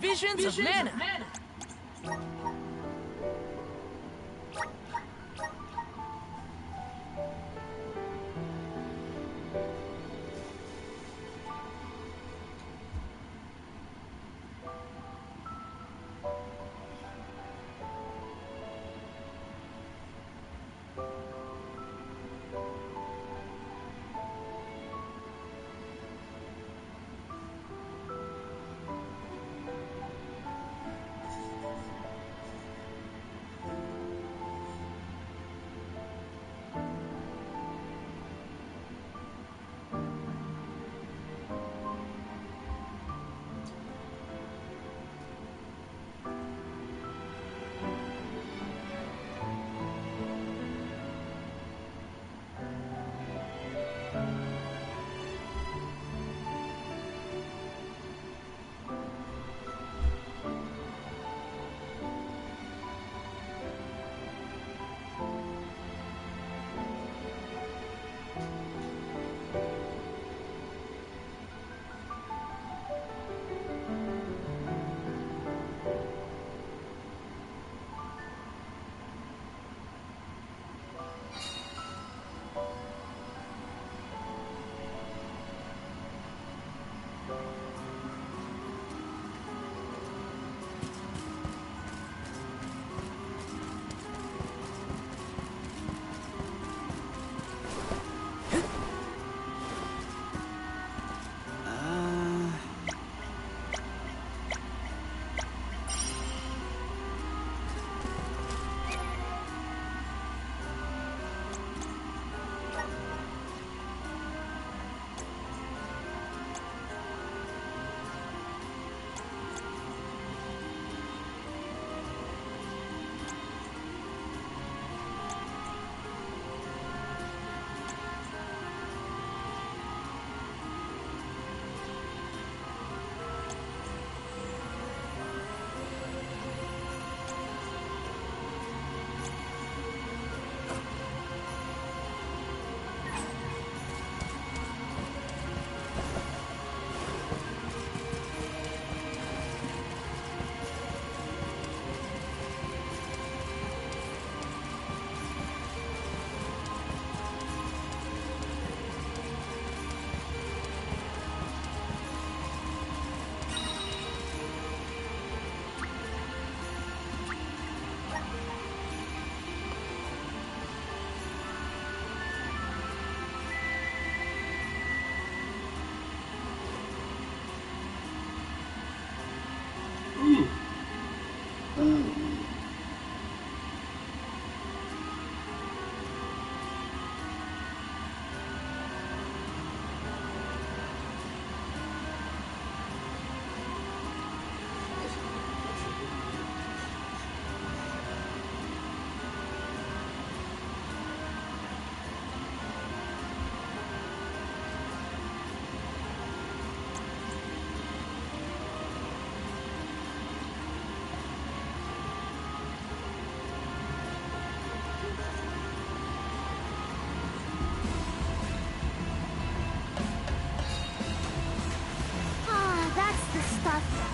visions of mana.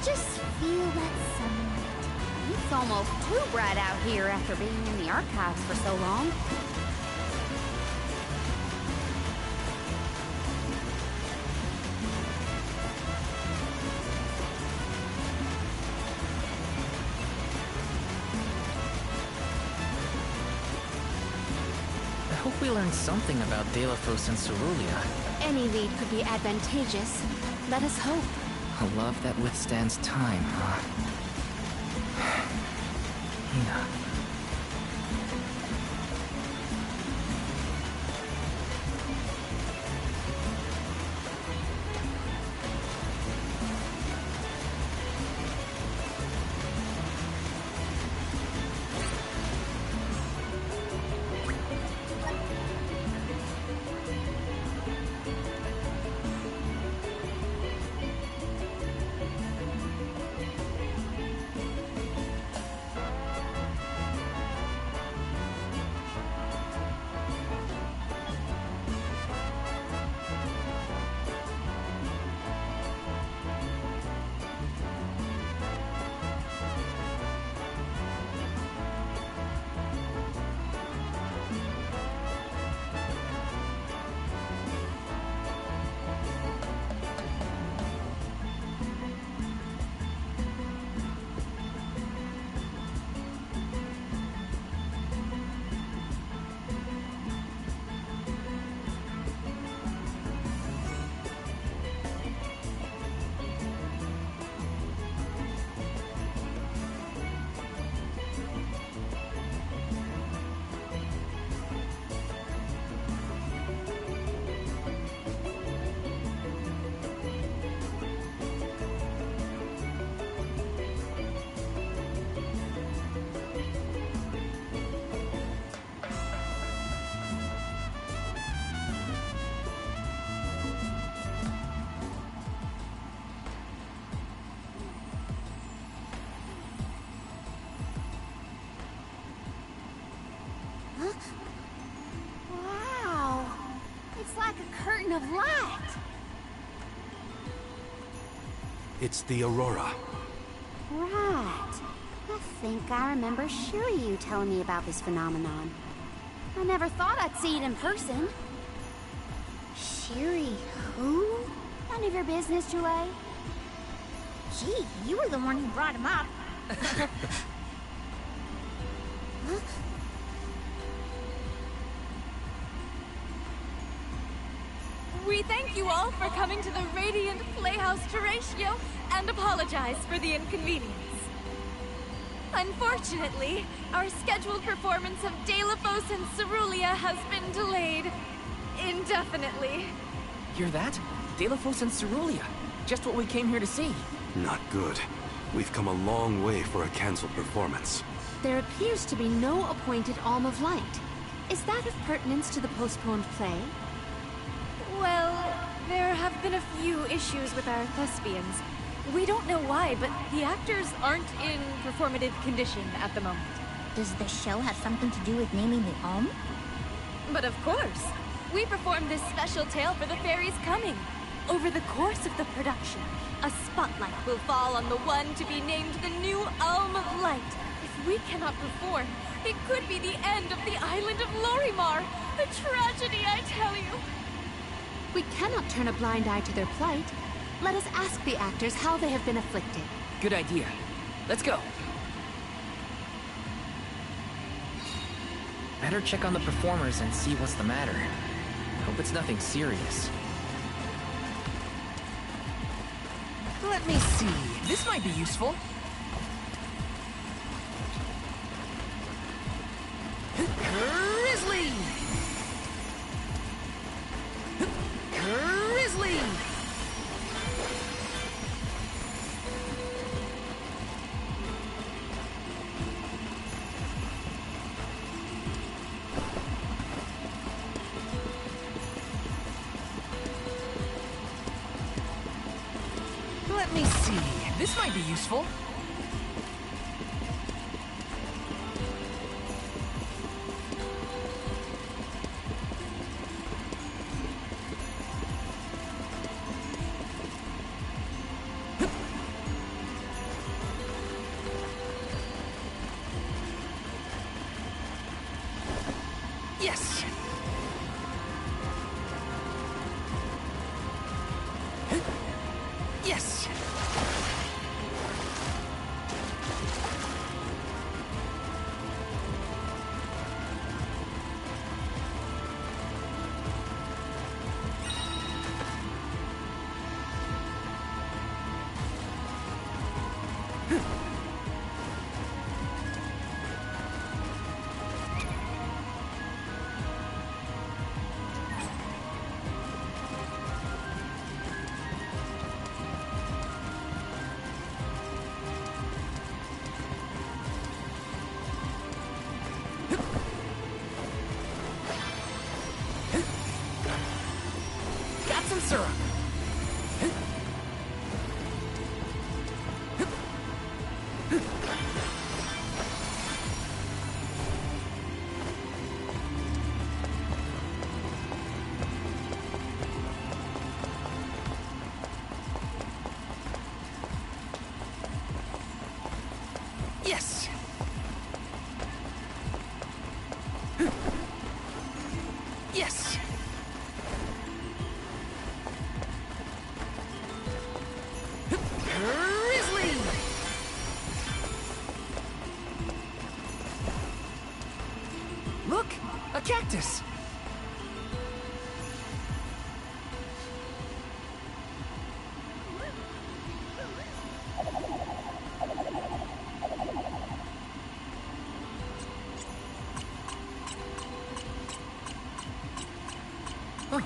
Just feel that sunlight. It's almost too bright out here after being in the archives for so long. I hope we learned something about Delafos and Cerulean. Any lead could be advantageous. Let us hope. A love that withstands time, huh? Hina. of light. It's the aurora. Right. I think I remember Shiryu telling me about this phenomenon. I never thought I'd see it in person. Shiri who? None of your business, Jule. Gee, you were the one who brought him up. Huh? We thank you all for coming to the Radiant Playhouse Terratio and apologize for the inconvenience. Unfortunately, our scheduled performance of Delafos and Cerulean has been delayed indefinitely. Hear that? Delafos and Cerulean. Just what we came here to see. Not good. We've come a long way for a cancelled performance. There appears to be no appointed Alm of Light. Is that of pertinence to the postponed play? Well, there have been a few issues with our thespians. We don't know why, but the actors aren't in performative condition at the moment. Does the show have something to do with naming the Alm? But of course, we performed this special tale for the fairies coming. Over the course of the production, a spotlight will fall on the one to be named the new Alm of Light. If we cannot perform, it could be the end of the island of Lorimar. A tragedy, I tell you. We cannot turn a blind eye to their plight. Let us ask the actors how they have been afflicted. Good idea. Let's go. Better check on the performers and see what's the matter. Hope it's nothing serious. Let me see. This might be useful. Grizzly! Grizzly! Let me see. This might be useful. Yes! Yes! Got some syrup. Yes. Yes. Grizzly! Look! A cactus! Oh.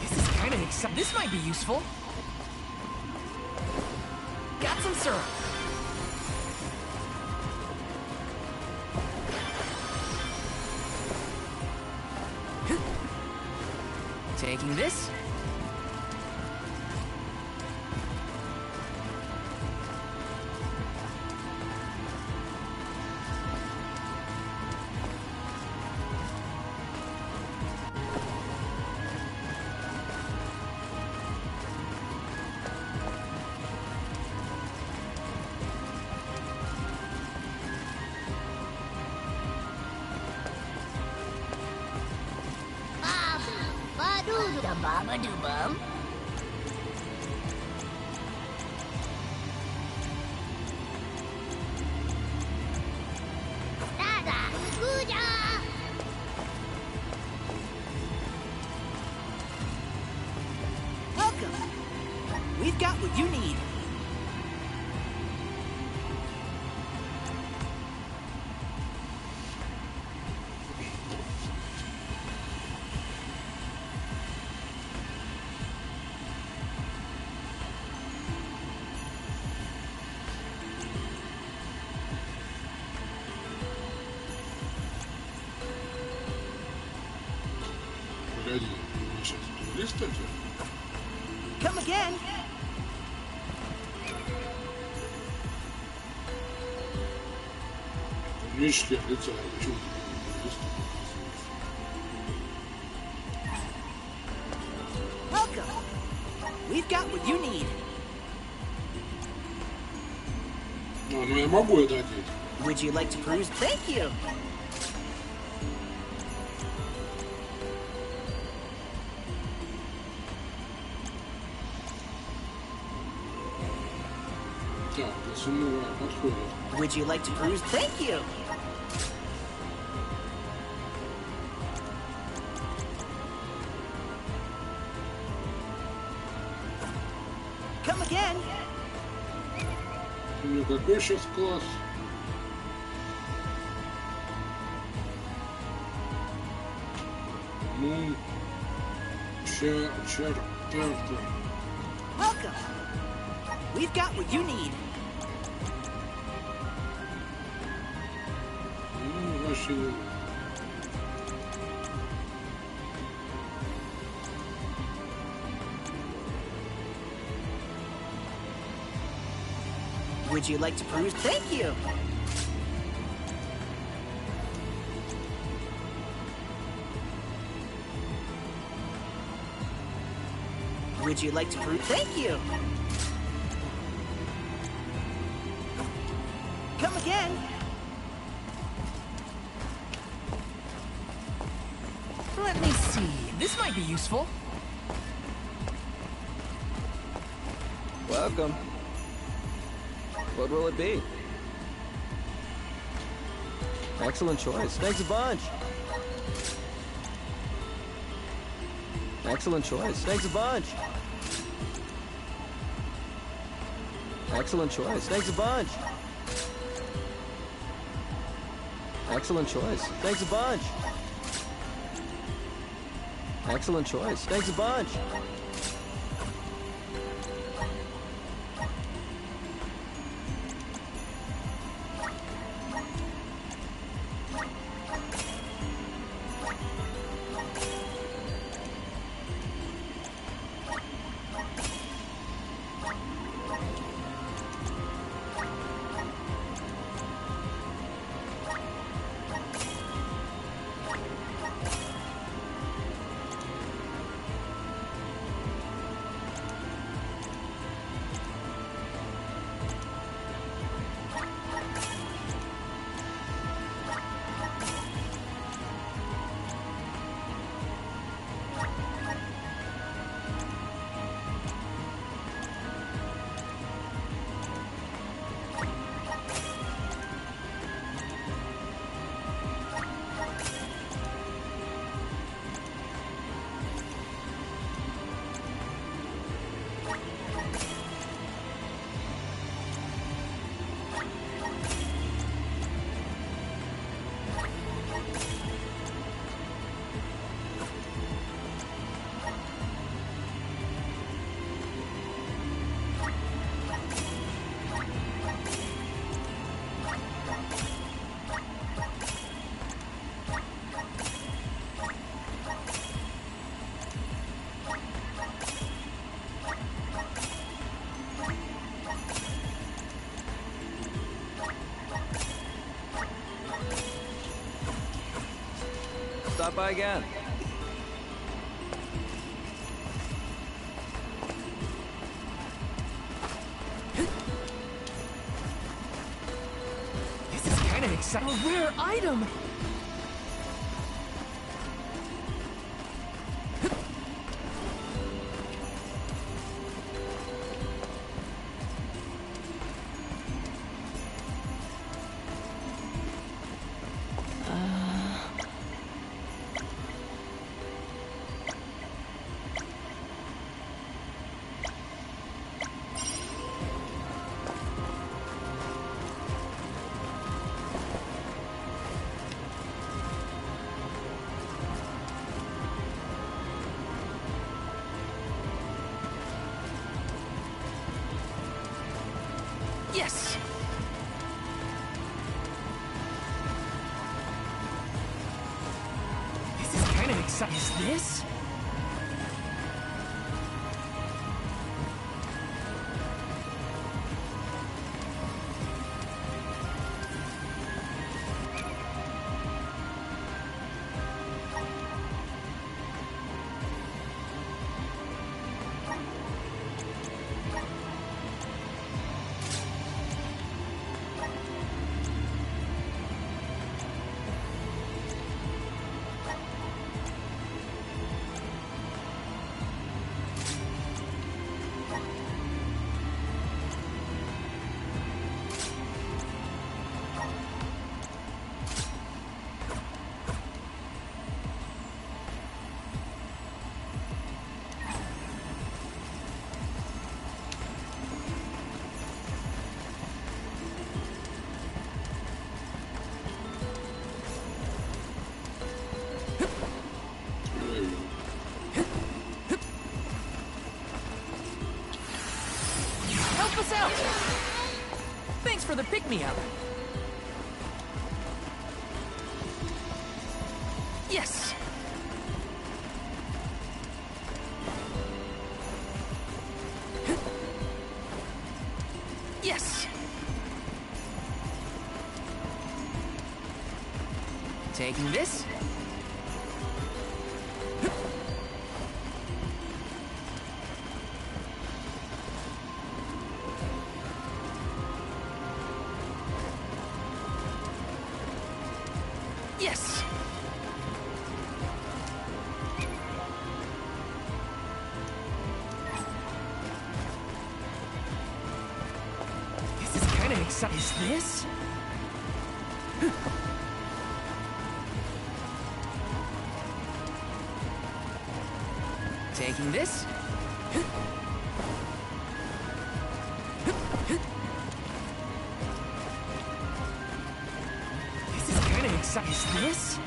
This is kind of exciting. This might be useful. Got some syrup. Taking this. Da-ba-ba-doo-bum. Welcome. We've got what you need. Погоди, мы сейчас туристы? Come again. Мишки от лица, почему туристы? Welcome. We've got what you need. А, ну я могу это одеть. Would you like to cruise? Thank you. Так, пацаны, подходит. Would you like to cruise? Thank you. Come again. Ну какой сейчас класс? Ну, тартар. Welcome. We've got what you need. Ну, вообще не надо. Would you like to cruise? Thank you. Would you like to cruise? Thank you. Come again. Let me see. This might be useful. Welcome. What will it be? Excellent choice. Thanks a bunch. Excellent choice. Thanks a bunch. Excellent choice. Thanks a bunch. Excellent choice. Thanks a bunch. Excellent choice. Thanks a bunch. Stop by again. This is kind of exciting. A rare item. exciting. Is this? Help us out! Thanks for the pick-me-up. Yes! Yes! Taking this? Yes! This is kind of exciting. Is this? Taking this? This is kind of exciting. Is this?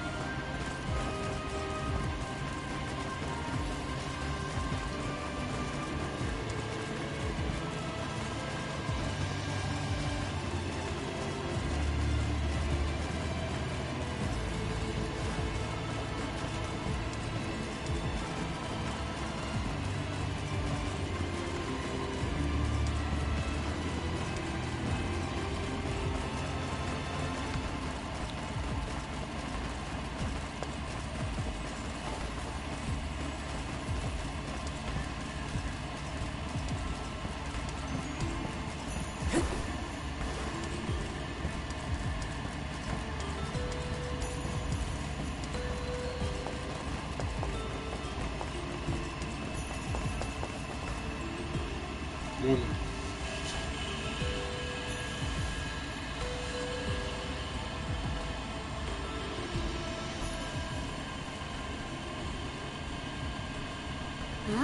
Вон.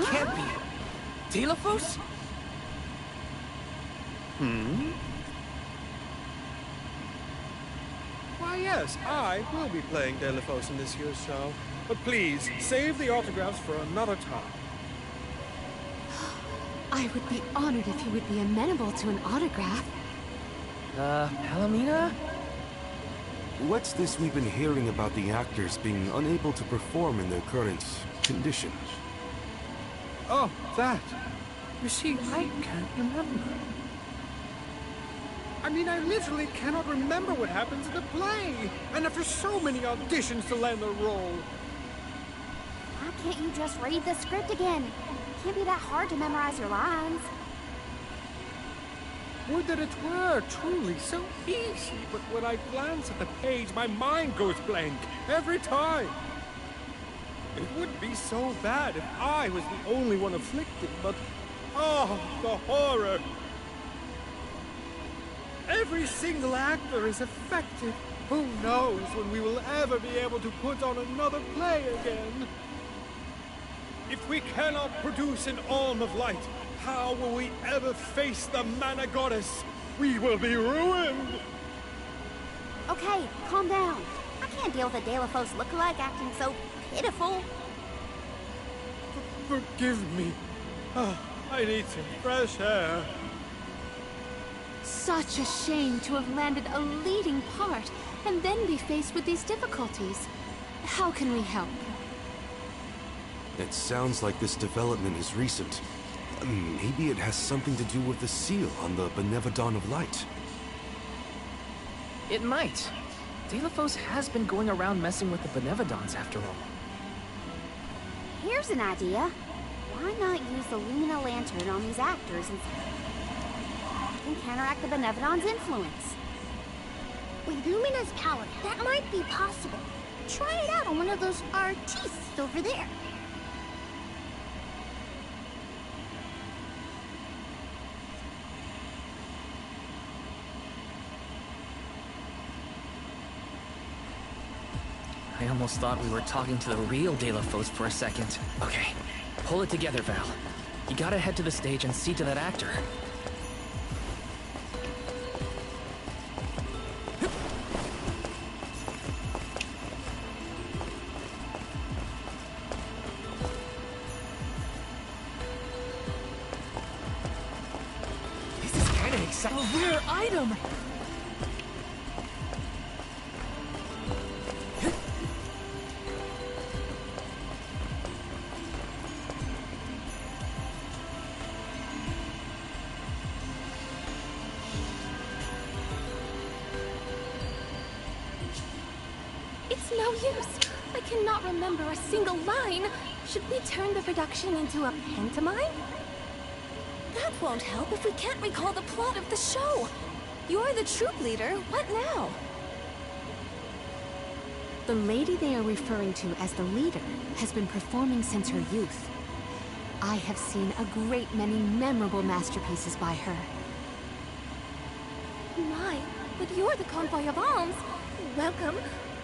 Can't be. Telephos? Why, yes, I will be playing Telephos in this year's show. But please, save the autographs for another time. I would be honored if you would be amenable to an autograph. Palomina? What's this we've been hearing about the actors being unable to perform in their current condition? Oh, that. You see, I can't remember. I mean, I literally cannot remember what happens in the play. And after so many auditions to land the role. Why can't you just read the script again? It can't be that hard to memorize your lines. Would that it were truly so easy, but when I glance at the page, my mind goes blank every time. It would be so bad if I was the only one afflicted, but oh, the horror! Every single actor is affected. Who knows when we will ever be able to put on another play again? If we cannot produce an Alm of Light, how will we ever face the Mana Goddess? We will be ruined! Okay, calm down. I can't deal with a Delafos lookalike acting so pitiful. Forgive me. Oh, I need some fresh air. Such a shame to have landed a leading part and then be faced with these difficulties. How can we help? It sounds like this development is recent. Maybe it has something to do with the seal on the Benevodon of Light. It might. Delafos has been going around messing with the Benevodons after all. Here's an idea. Why not use the Lumina Lantern on these actors and counteract the Benevodon's influence? With Lumina's power, that might be possible. Try it out on one of those artistes over there. I almost thought we were talking to the real Delafos for a second. Okay, pull it together, Val. You gotta head to the stage and see to that actor. This is kind of exciting. A rare item! No use. I cannot remember a single line. Should we turn the production into a pantomime? That won't help if we can't recall the plot of the show. You're the troop leader. What now? The lady they are referring to as the leader has been performing since her youth. I have seen a great many memorable masterpieces by her. My, but you're the convoy of alms. Welcome.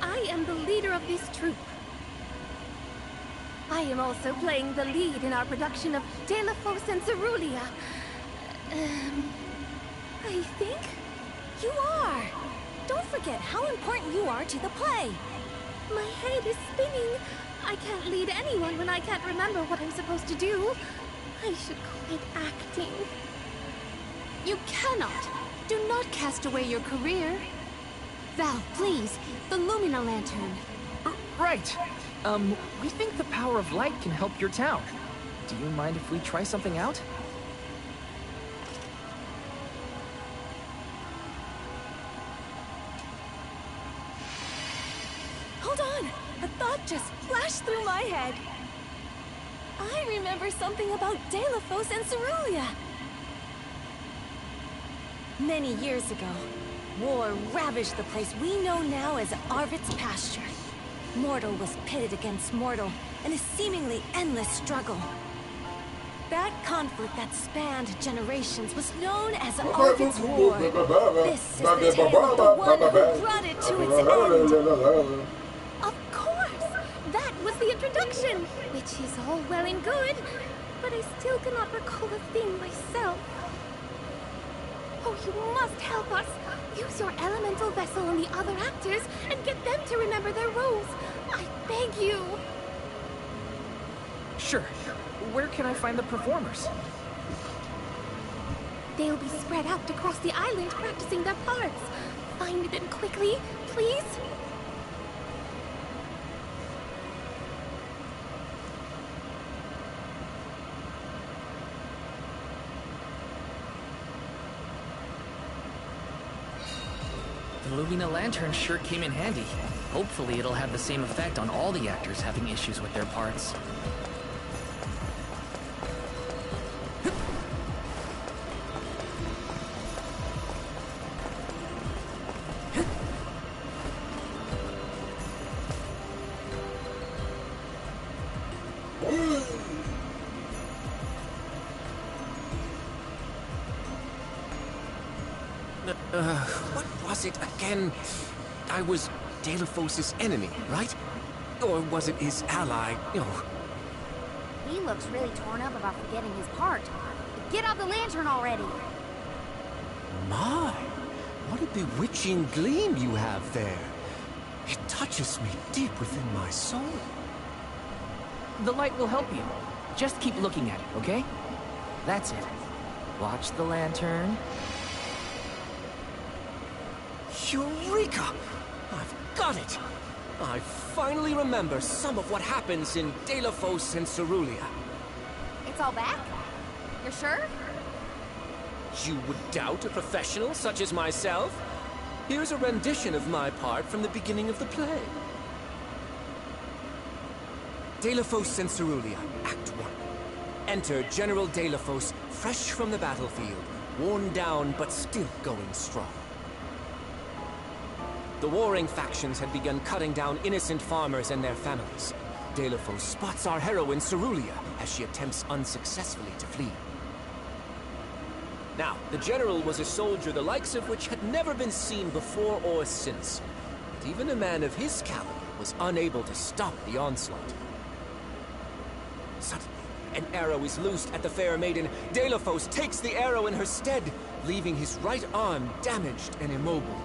I am the leader of this troupe. I am also playing the lead in our production of Delafos and Cerulean. I think you are. Don't forget how important you are to the play. My head is spinning. I can't lead anyone when I can't remember what I'm supposed to do. I should quit acting. You cannot. Do not cast away your career. Val, please, the Lumina Lantern. Right. We think the power of light can help your town. Do you mind if we try something out? Hold on! A thought just flashed through my head. I remember something about Delafos and Cerulean. Many years ago, war ravaged the place we know now as Arvid's pasture. Mortal was pitted against mortal in a seemingly endless struggle. That conflict that spanned generations was known as Arvid's War. This is the tale of the one who brought it to its end. Of course! That was the introduction, which is all well and good, but I still cannot recall a thing myself. Oh, you must help us! Use your elemental vessel on the other actors and get them to remember their roles. I beg you! Sure. Where can I find the performers? They'll be spread out across the island practicing their parts. Find them quickly, please. The Lumina Lantern sure came in handy. Hopefully it'll have the same effect on all the actors having issues with their parts. What was it again? I was Delafos' enemy, right? Or was it his ally? He looks really torn up about forgetting his part. Get out the lantern already! My, what a bewitching gleam you have there. It touches me deep within my soul. The light will help you. Just keep looking at it, okay? That's it. Watch the lantern. Eureka! I've got it! I finally remember some of what happens in Delafos and Cerulia. It's all back? You're sure? You would doubt a professional such as myself? Here's a rendition of my part from the beginning of the play. Delafos and Cerulia, Act 1. Enter General Delafos, fresh from the battlefield, worn down but still going strong. The warring factions had begun cutting down innocent farmers and their families. Delafos spots our heroine Cerulia as she attempts unsuccessfully to flee. Now, the general was a soldier the likes of which had never been seen before or since. But even a man of his caliber was unable to stop the onslaught. Suddenly, an arrow is loosed at the fair maiden. Delafos takes the arrow in her stead, leaving his right arm damaged and immobile.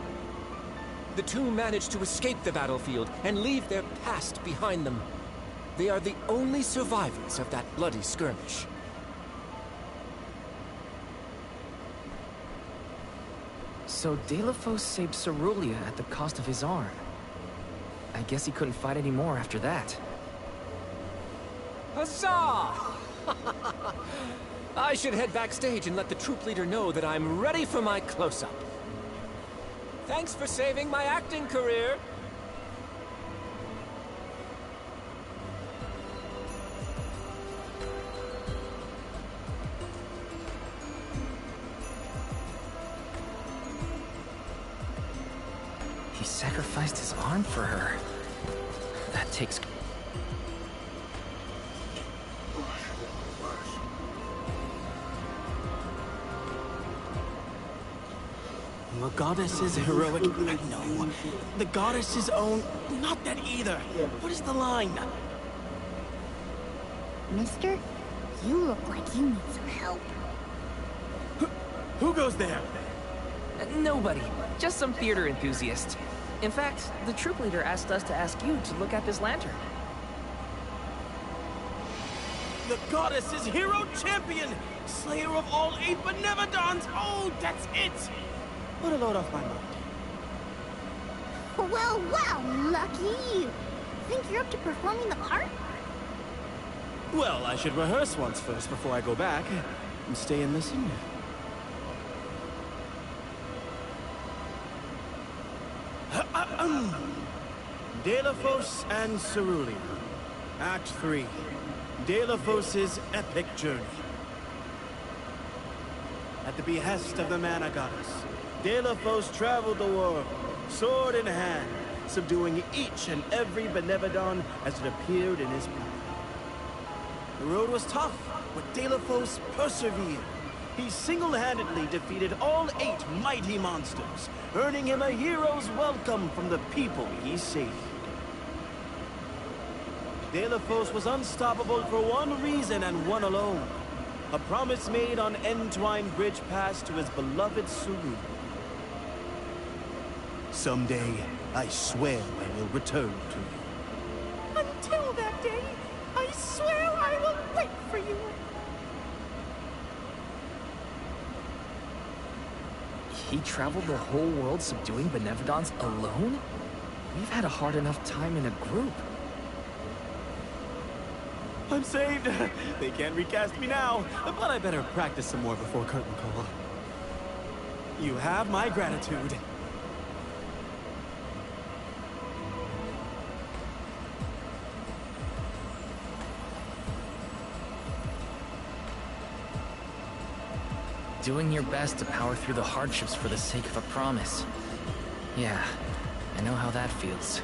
The two manage to escape the battlefield and leave their past behind them. They are the only survivors of that bloody skirmish. So Delafos saved Cerulia at the cost of his arm. I guess he couldn't fight anymore after that. Huzzah! I should head backstage and let the troop leader know that I'm ready for my close-up. Thanks for saving my acting career. He sacrificed his arm for her. That takes... The goddess's heroic... No. The goddess's own... Not that either. What is the line? Mister, you look like you need some help. Who goes there? Nobody. Just some theater enthusiast. In fact, the troop leader asked us to ask you to look at this lantern. The goddess's hero champion! Slayer of all 8 Benevodons! Oh, that's it! What a load off my mind. Well, well, lucky you. Think you're up to performing the part? Well, I should rehearse once first before I go back. And stay and listen. Delafos and Cerulia. Act 3. Delafos' epic journey. At the behest of the Mana Goddess, Delafos traveled the world, sword in hand, subduing each and every Benevodon as it appeared in his path. The road was tough, but Delafos persevered. He single-handedly defeated all 8 mighty monsters, earning him a hero's welcome from the people he saved. Delafos was unstoppable for one reason and one alone. A promise made on Entwine Bridge Pass to his beloved Cerulia. Someday, I swear I will return to you. Until that day, I swear I will wait for you. He traveled the whole world subduing Benevodons alone? We've had a hard enough time in a group. I'm saved. They can't recast me now, but I better practice some more before curtain call. You have my gratitude. Doing your best to power through the hardships for the sake of a promise. Yeah, I know how that feels.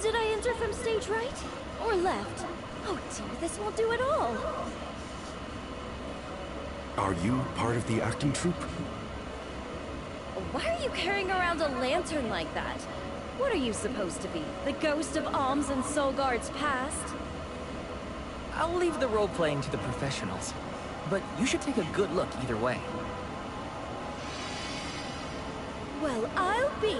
Did I enter from stage right? Or left? Oh dear, this won't do at all. Are you part of the acting troupe? Why are you carrying around a lantern like that? What are you supposed to be? The ghost of Alms and Solgard's past? I'll leave the role-playing to the professionals, but you should take a good look either way. Well, I'll be.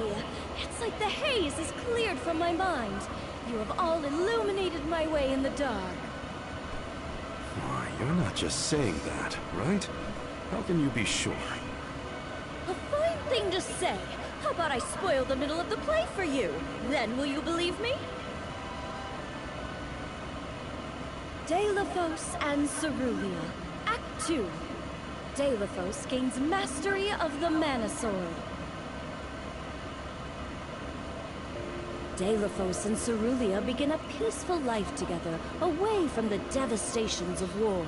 It's like like the haze is cleared from my mind. You have all illuminated my way in the dark. Why, you're not just saying that, right? How can you be sure? A fine thing to say. How about I spoil the middle of the play for you? Then will you believe me? Deilophos and Cerulean, Act 2. Deilophos gains mastery of the Mana Sword. Deilophos and Cerulean begin a peaceful life together, away from the devastations of war.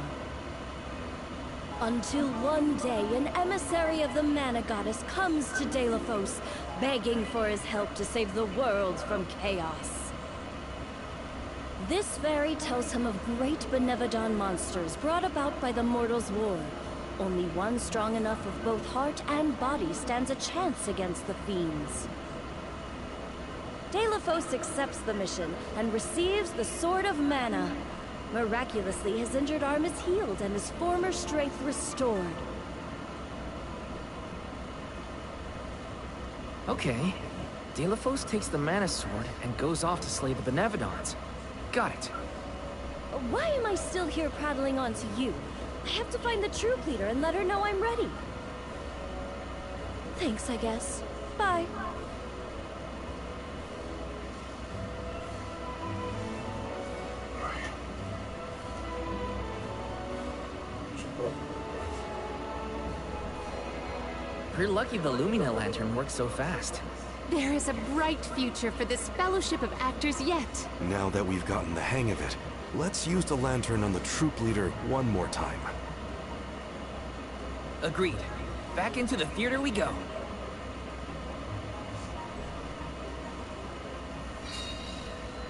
Until one day, an emissary of the Mana Goddess comes to Deilophos, begging for his help to save the world from chaos. This fairy tells him of great Benevodon monsters brought about by the Mortals' War. Only one strong enough of both heart and body stands a chance against the fiends. Deilophos accepts the mission and receives the Sword of Mana. Miraculously, his injured arm is healed and his former strength restored. Okay. Deilophos takes the Mana Sword and goes off to slay the Benevodons. Got it. Why am I still here prattling on to you? I have to find the troop leader and let her know I'm ready. Thanks, I guess. Bye. We're lucky the Lumina Lantern works so fast. There is a bright future for this fellowship of actors yet. Now that we've gotten the hang of it, let's use the lantern on the troop leader one more time. Agreed. Back into the theater we go.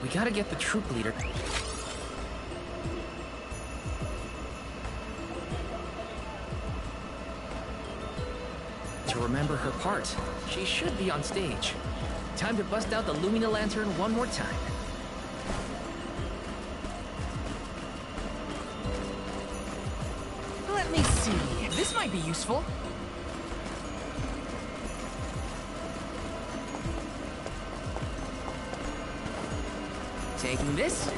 We gotta get the troop leader. To remember her part. She should be on stage. Time to bust out the Lumina Lantern one more time. Let me see. This might be useful. Taking this.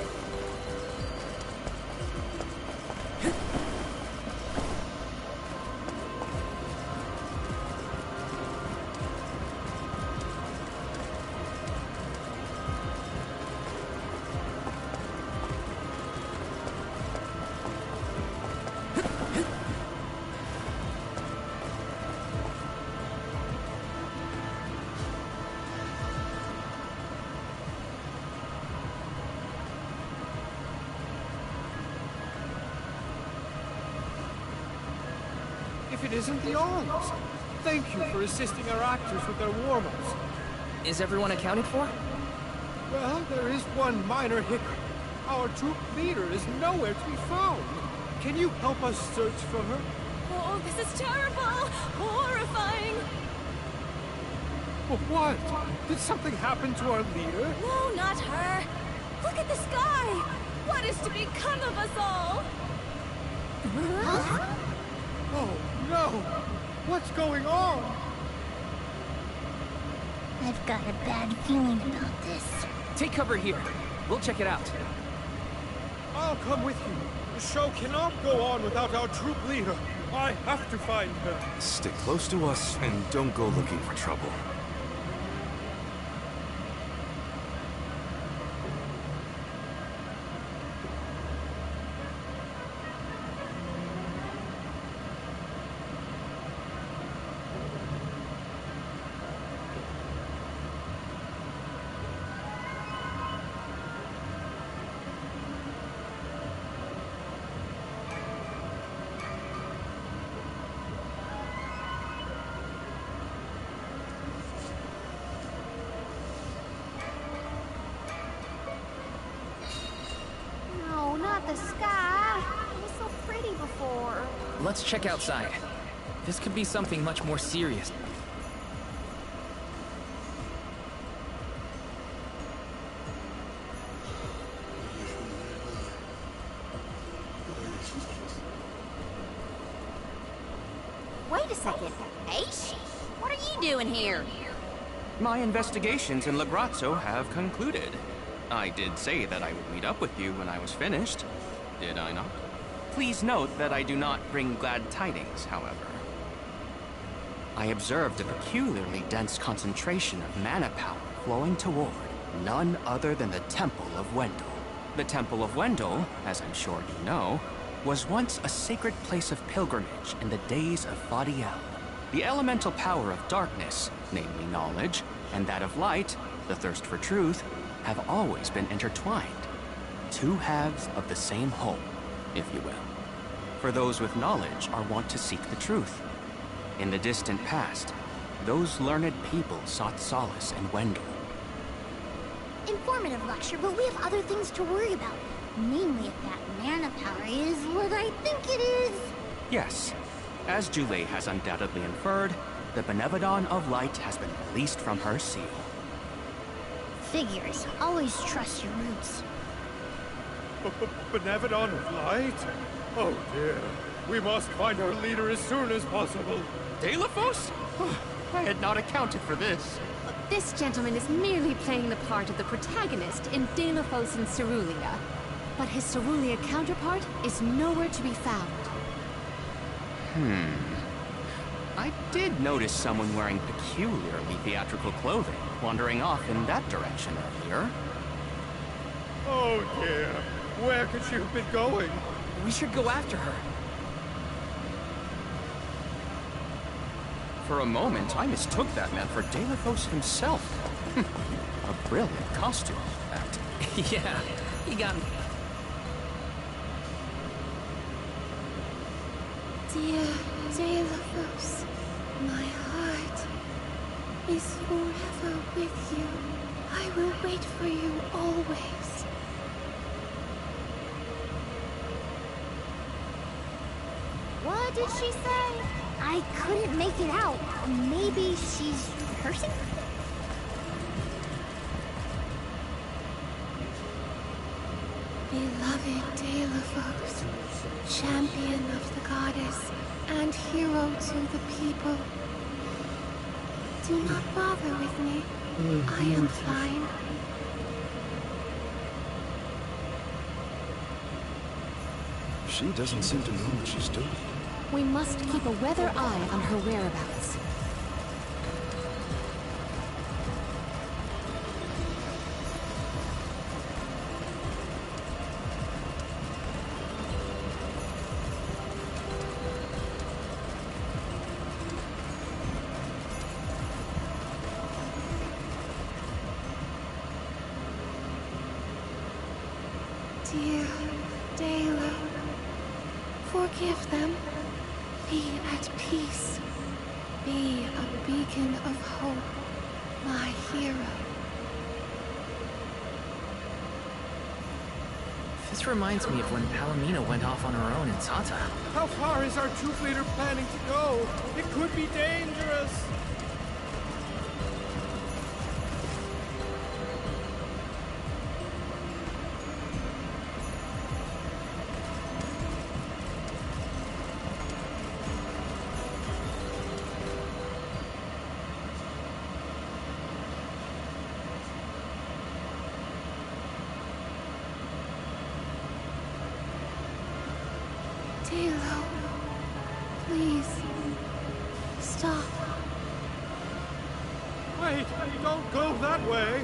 If it isn't the arms. Thank you for assisting our actors with their warm-ups. Is everyone accounted for? Well, there is one minor hiccup. Our troop leader is nowhere to be found. Can you help us search for her? Oh, this is terrible! Horrifying! But what? Did something happen to our leader? No, not her! Look at the sky! What is to become of us all? Huh? Oh, no! What's going on? I've got a bad feeling about this. Take cover here. We'll check it out. I'll come with you. The show cannot go on without our troop leader. I have to find her. Stick close to us and don't go looking for trouble. No, not the sky. It was so pretty before. Let's check outside. This could be something much more serious. Wait a second. Aishi, what are you doing here? My investigations in Lagrazzo have concluded. I did say that I would meet up with you when I was finished, did I not? Please note that I do not bring glad tidings, however. I observed a peculiarly dense concentration of mana power flowing toward none other than the Temple of Wendell. The Temple of Wendell, as I'm sure you know, was once a sacred place of pilgrimage in the days of Fadiel. The elemental power of darkness, namely knowledge, and that of light, the thirst for truth, have always been intertwined. Two halves of the same whole, if you will. For those with knowledge are wont to seek the truth. In the distant past, those learned people sought solace in Wendell. Informative lecture, but we have other things to worry about. Namely, if that mana power is what I think it is. Yes. As Julie has undoubtedly inferred, the Benevodon of Light has been released from her seal. Figures. Always trust your roots. Benevodon of Light? Oh dear. We must find our leader as soon as possible. Delaphos? I had not accounted for this. This gentleman is merely playing the part of the protagonist in Delaphos and Cerulia. But his Cerulia counterpart is nowhere to be found. I did notice someone wearing peculiarly theatrical clothing wandering off in that direction earlier. Oh dear. Where could she have been going? We should go after her. For a moment, I mistook that man for Delaphos himself. A brilliant costume, that. Yeah, he got me. Dear Delaphos, my heart is forever with you. I will wait for you always. What did she say? I couldn't make it out. Maybe she's rehearsing? Beloved Delaphos, champion of the goddess and hero to the people. Do not bother with me. I am fine. She doesn't seem to know what she's doing. We must keep a weather eye on her whereabouts. Dear Dela, forgive them. Be at peace. Be a beacon of hope, my hero. This reminds me of when Palomino went off on her own in Tata. How far is our troop leader planning to go? It could be dangerous. Delo, please, stop. Wait, don't go that way.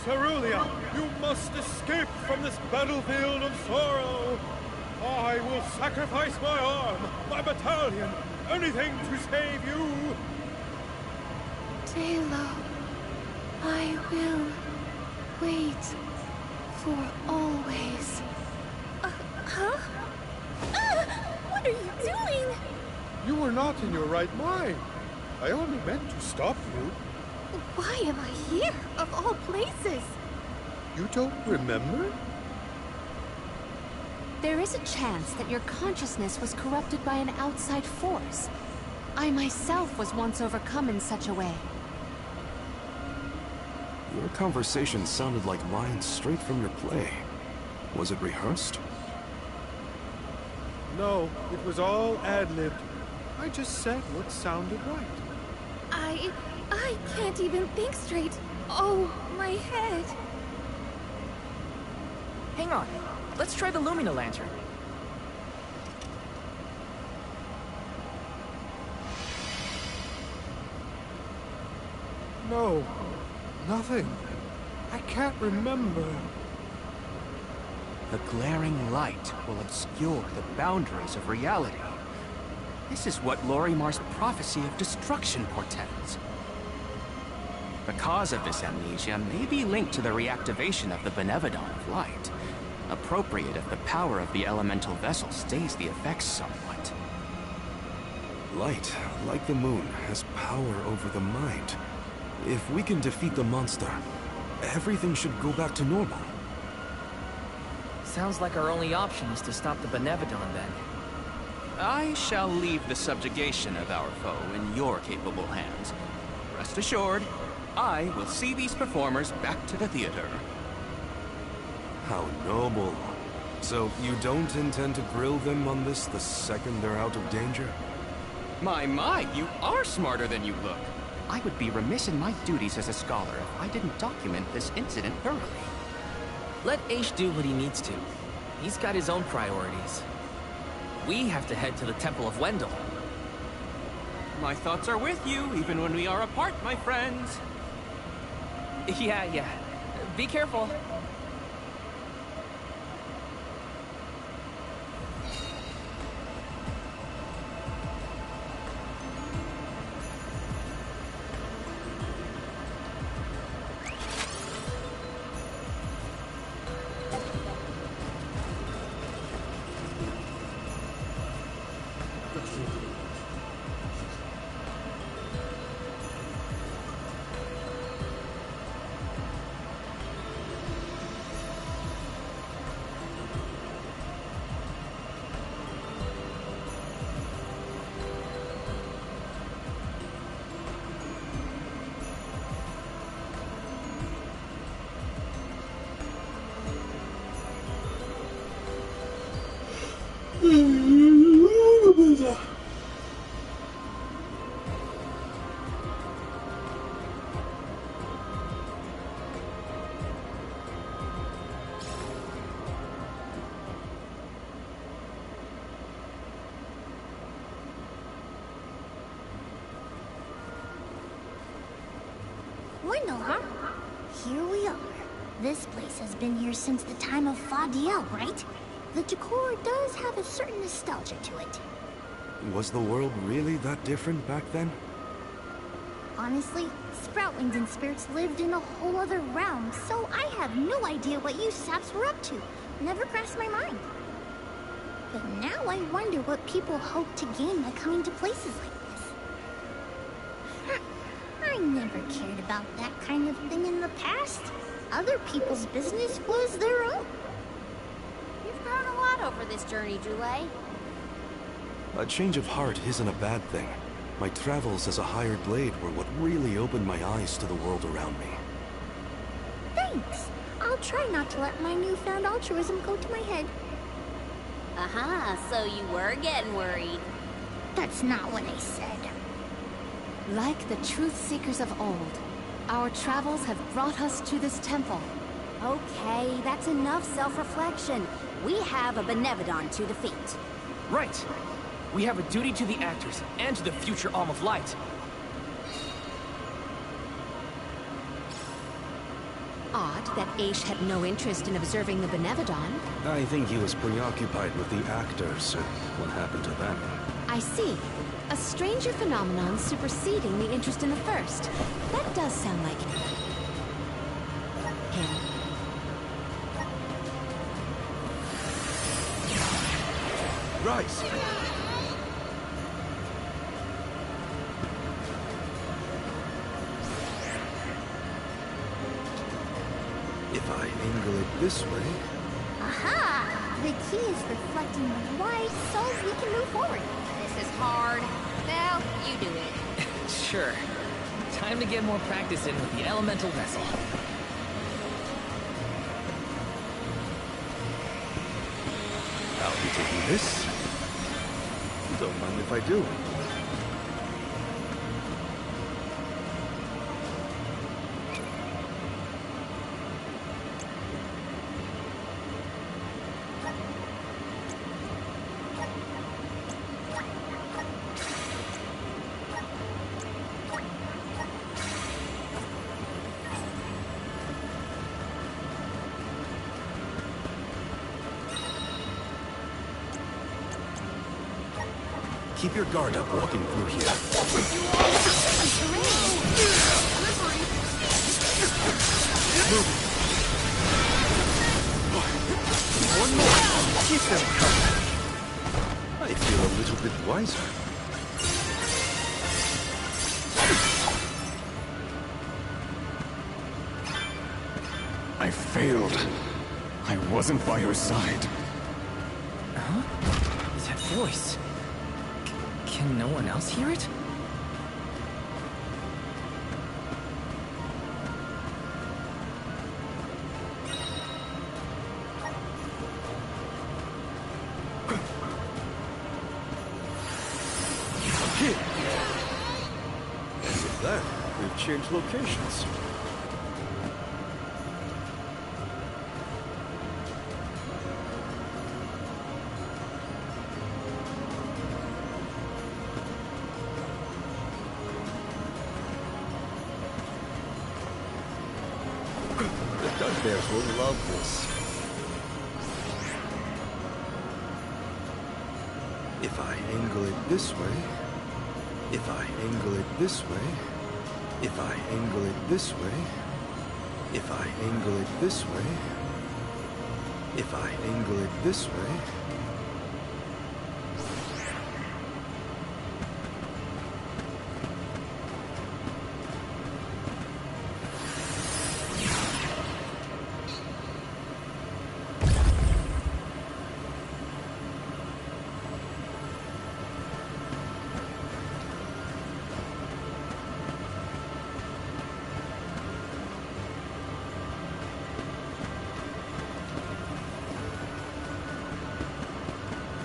Cerulia, you must escape from this battlefield of sorrow. I will sacrifice my arm, my battalion, anything to save you. Delo, I will wait for always. Huh? What are you doing? You were not in your right mind. I only meant to stop you. Why am I here, of all places? You don't remember? There is a chance that your consciousness was corrupted by an outside force. I myself was once overcome in such a way. Your conversation sounded like lines straight from your play. Was it rehearsed? No, it was all ad-libbed. I just said what sounded right. I can't even think straight. Oh, my head. Hang on. Let's try the Lumina lantern. No, nothing. I can't remember. The glaring light will obscure the boundaries of reality. This is what Lorimar's prophecy of destruction portends. The cause of this amnesia may be linked to the reactivation of the Benevodon of Light. Appropriate if the power of the elemental vessel stays the effects somewhat. Light, like the moon, has power over the mind. If we can defeat the monster, everything should go back to normal. Sounds like our only option is to stop the Benevodon then. I shall leave the subjugation of our foe in your capable hands. Rest assured, I will see these performers back to the theater. How noble. So you don't intend to grill them on this the second they're out of danger? My, you are smarter than you look. I would be remiss in my duties as a scholar if I didn't document this incident thoroughly. Let Aish do what he needs to. He's got his own priorities. We have to head to the Temple of Wendell. My thoughts are with you, even when we are apart, my friends. Yeah. Be careful. Wendell, huh? Here we are. This place has been here since the time of Fadiel, right? The decor does have a certain nostalgia to it. Was the world really that different back then? Honestly, Sproutlings and spirits lived in a whole other realm, so I have no idea what you saps were up to. Never crossed my mind. But now I wonder what people hope to gain by coming to places like this. I never cared about that kind of thing in the past. Other people's business was their own. You've grown a lot over this journey, Droulet. A change of heart isn't a bad thing. My travels as a hired blade were what really opened my eyes to the world around me. Thanks. I'll try not to let my newfound altruism go to my head. So you were getting worried. That's not what I said. Like the truth seekers of old, our travels have brought us to this temple. Okay, that's enough self-reflection. We have a Benevodon to defeat. Right. We have a duty to the actors and to the future Alm of Light. Odd that Aish had no interest in observing the Benevodon. I think he was preoccupied with the actors and what happened to them. I see. A stranger phenomenon superseding the interest in the first. That does sound like him. Rise! If I angle it this way... Aha! The key is reflecting the light so we can move forward. This is hard. Well, you do it. Sure. Time to get more practice in with the elemental vessel. I'll be taking this. Don't mind if I do. Keep your guard up walking through here. One more. Keep them coming. I feel a little bit wiser. I failed. I wasn't by your side. Huh? That voice. Can no one else hear it? With that, we've changed locations. Bears will love this. If I angle it this way, if I angle it this way, if I angle it this way, if I angle it this way, if I angle it this way.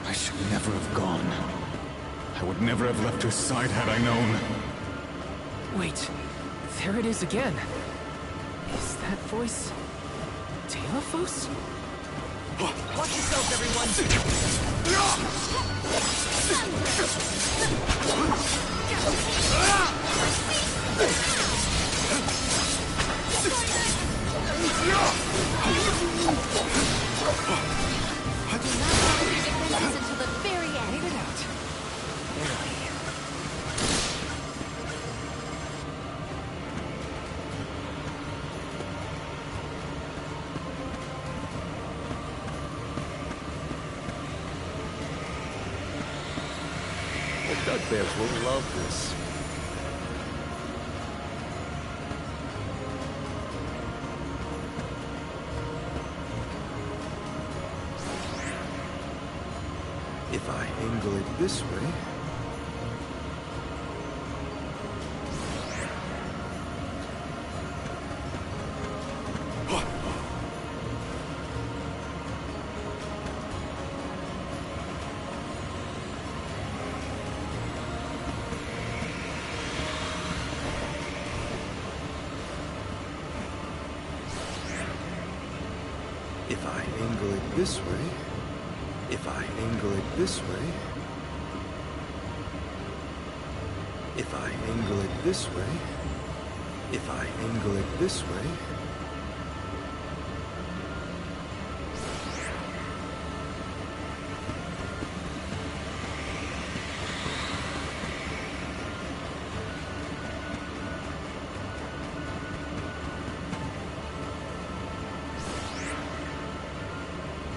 I should never have gone. I would never have left her side had I known. Wait, there it is again. Is that voice Delaphos? Watch yourselves, everyone! Until the very end. Made it out. Barely. The Bugbears will love this. If I angle it this way, if I angle it this way, if I angle it this way, if I angle it this way,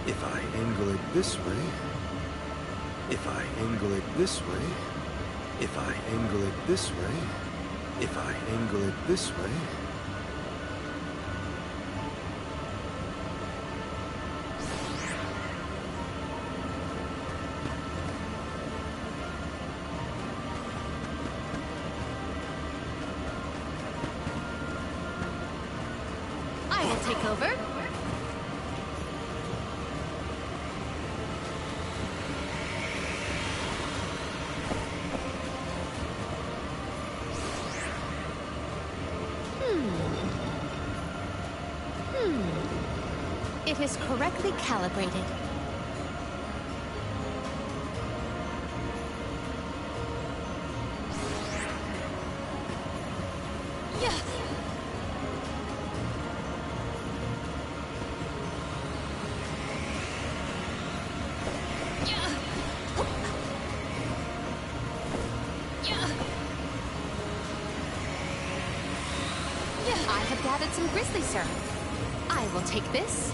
if I angle it this way, if I angle it this way, if I angle it this way, if I angle it this way, if I angle it this way, I will take over. It is correctly calibrated. I have gathered some grizzly syrup. I will take this.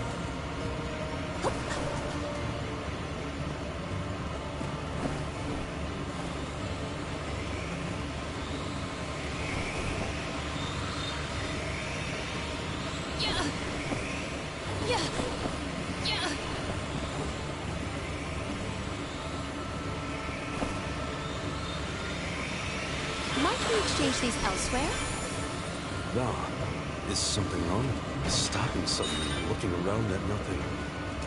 Might we exchange these elsewhere? Val, is something wrong? Stopping suddenly and looking around at nothing.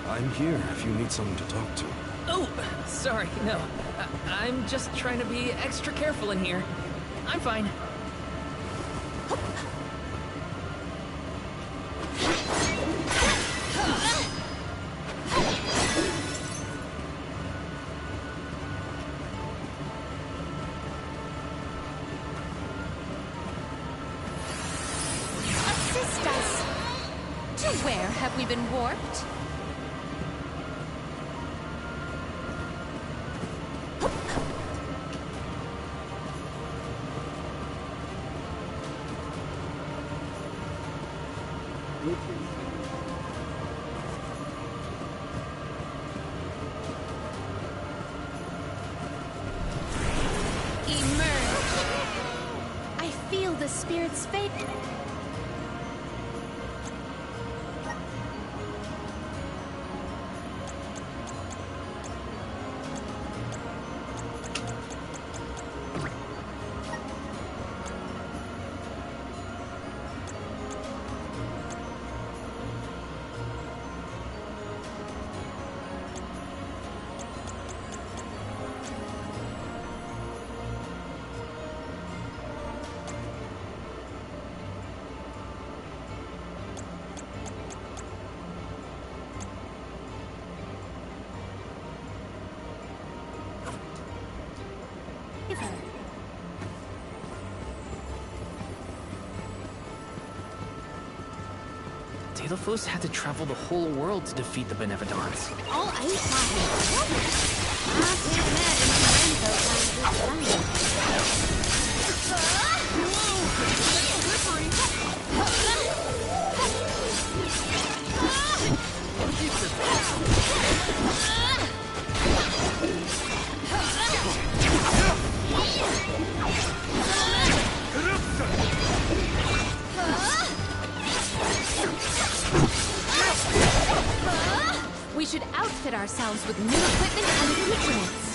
I'm here if you need someone to talk to. Oh, sorry, no. I'm just trying to be extra careful in here. I'm fine. Assist us! To where have we been warped? I feel the spirit's fate. Delphos had to travel the whole world to defeat the Benevodons. All I thought I can't imagine Lorenzo We should outfit ourselves with new equipment and accoutrements.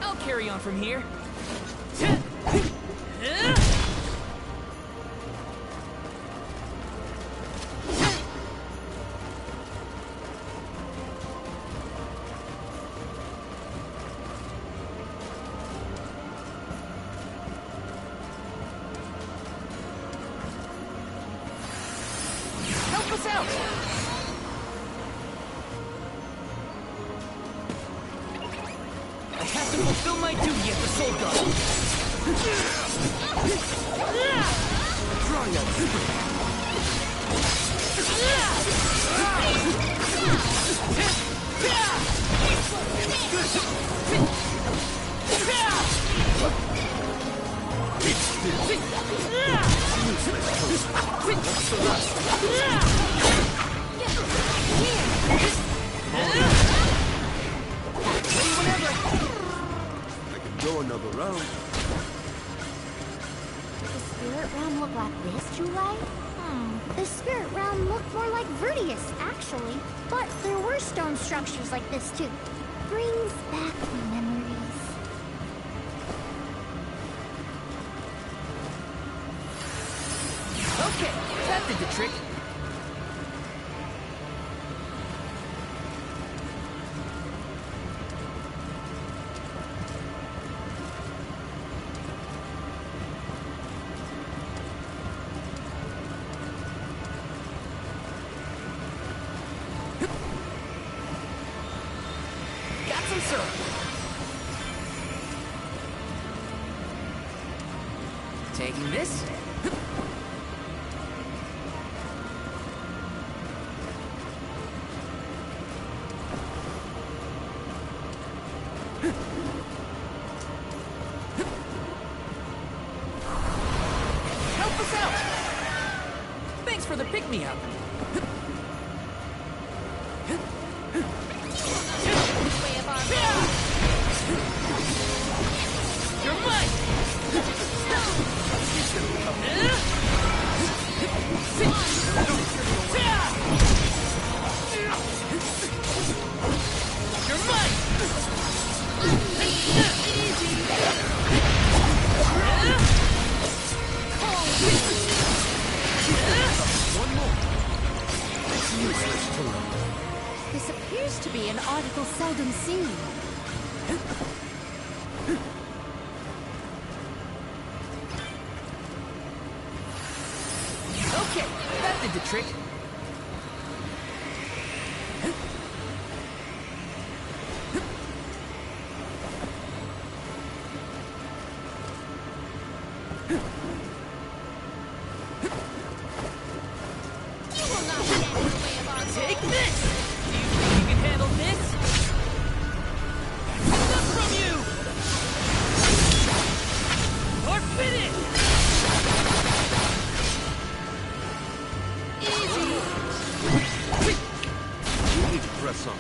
I'll carry on from here. Help us out! I have to fulfill my duty as the Soul Guard. Drawing out super. I can go another round. Does the spirit realm look like this, July? The spirit realm looked more like Vertius, actually. But there were stone structures like this, too. Brings back memories. Okay, that did the trick. Got some syrup. Taking this. me up. You're mine! You're mine! One more. Useless to learn. This appears to be an article seldom seen. Okay, that did the trick. Take this! Do you think you can handle this? That's enough from you! Or finish! Easy! You need to press on.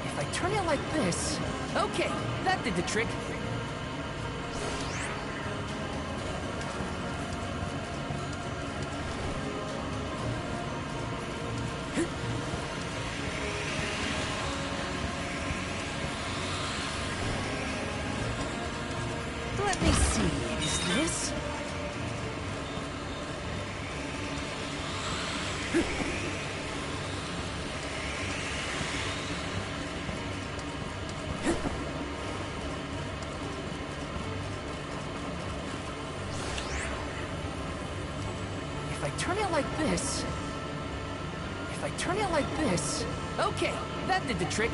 If I turn it like this... Okay, that did the trick. Let me see, is this? If I turn it like this... If I turn it like this... Okay, that did the trick.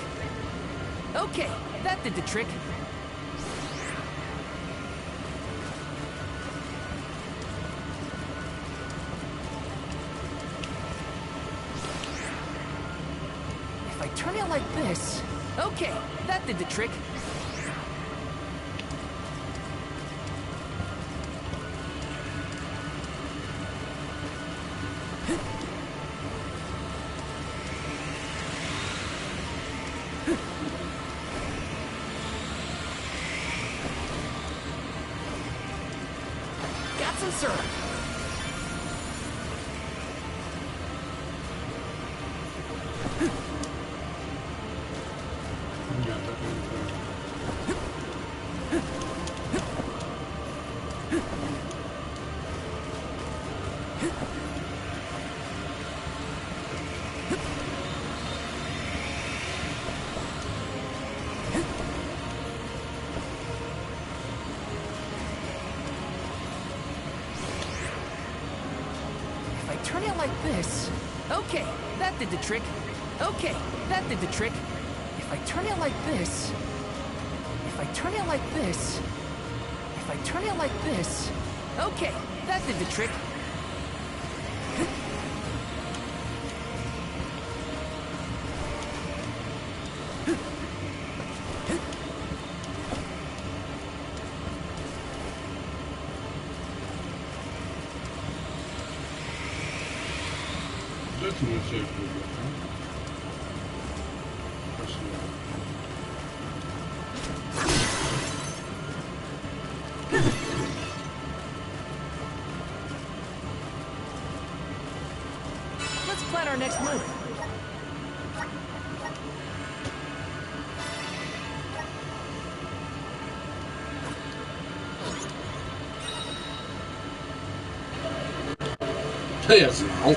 Okay, that did the trick. If I turn it like this... Okay, that did the trick. Got some syrup. Я так не знаю. If I turn it like this... Okay, that did the trick. Okay, that did the trick. If I turn it like this... If I turn it like this... If I turn it like this... Okay, that did the trick. Дайте мне всех выбор, а? Пошли. Let's plan our next move. Я знал.